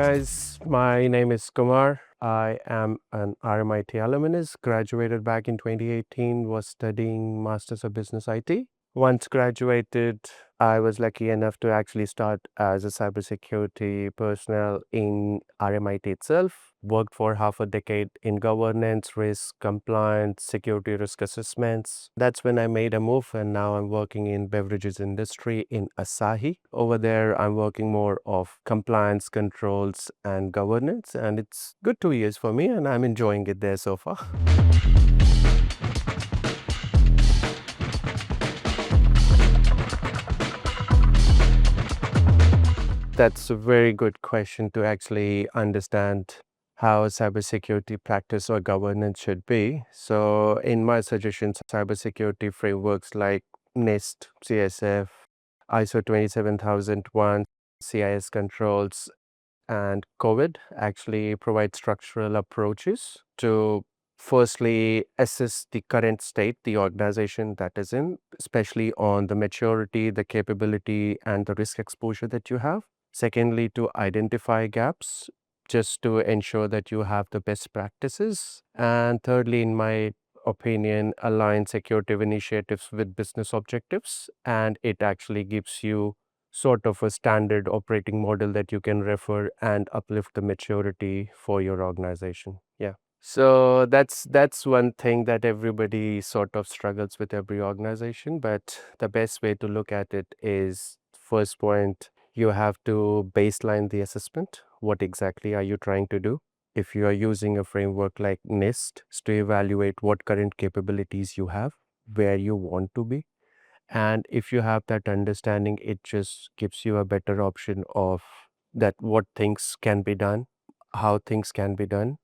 guys, my name is Kumar. I am an RMIT alumnus, graduated back in 2018, was studying Masters of Business IT. Once graduated, I was lucky enough to actually start as a cybersecurity personnel in RMIT itself. Worked for half a decade in governance, risk, compliance, security risk assessments. That's when I made a move, and now I'm working in beverages industry in Asahi. Over there, I'm working more of compliance, controls, and governance, and it's good 2 years for me, and I'm enjoying it there so far. That's a very good question to actually understand how cybersecurity practice or governance should be. So, in my suggestions, cybersecurity frameworks like NIST, CSF, ISO 27001, CIS controls, and COVID actually provide structural approaches to firstly assess the current state the organization that is in, especially on the maturity, the capability, and the risk exposure that you have. Secondly, to identify gaps just to ensure that you have the best practices. And thirdly, in my opinion, align security initiatives with business objectives. And it actually gives you sort of a standard operating model that you can refer and uplift the maturity for your organization. Yeah. So that's one thing that everybody sort of struggles with every organization, but the best way to look at it is first point, you have to baseline the assessment. What exactly are you trying to do? If you are using a framework like NIST to evaluate what current capabilities you have, where you want to be, and if you have that understanding, it just gives you a better option of that what things can be done, how things can be done,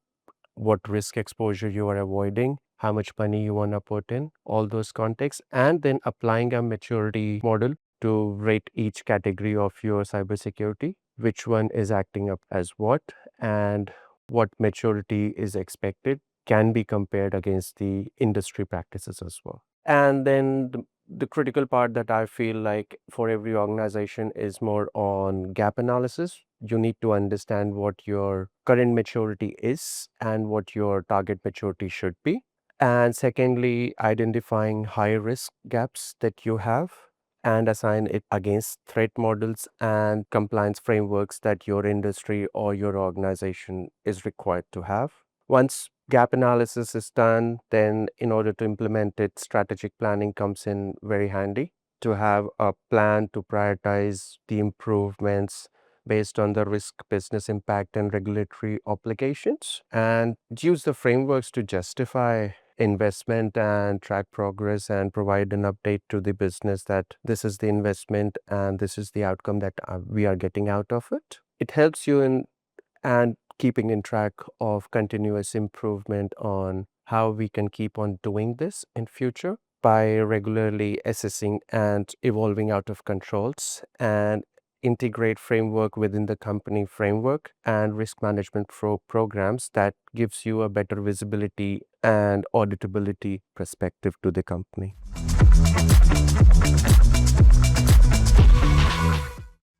what risk exposure you are avoiding, how much money you want to put in, all those contexts, and then applying a maturity model to rate each category of your cybersecurity, which one is acting up as what, and what maturity is expected can be compared against the industry practices as well. And then the critical part that I feel like for every organization is more on gap analysis. You need to understand what your current maturity is and what your target maturity should be. And secondly, identifying high risk gaps that you have and assign it against threat models and compliance frameworks that your industry or your organization is required to have. Once gap analysis is done, then in order to implement it, strategic planning comes in very handy to have a plan to prioritize the improvements based on the risk, business impact, and regulatory obligations, and use the frameworks to justify investment and track progress and provide an update to the business that this is the investment and this is the outcome that we are getting out of it. It helps you in and keeping in track of continuous improvement on how we can keep on doing this in future by regularly assessing and evolving out of controls and integrate framework within the company framework and risk management programs that gives you a better visibility and auditability perspective to the company.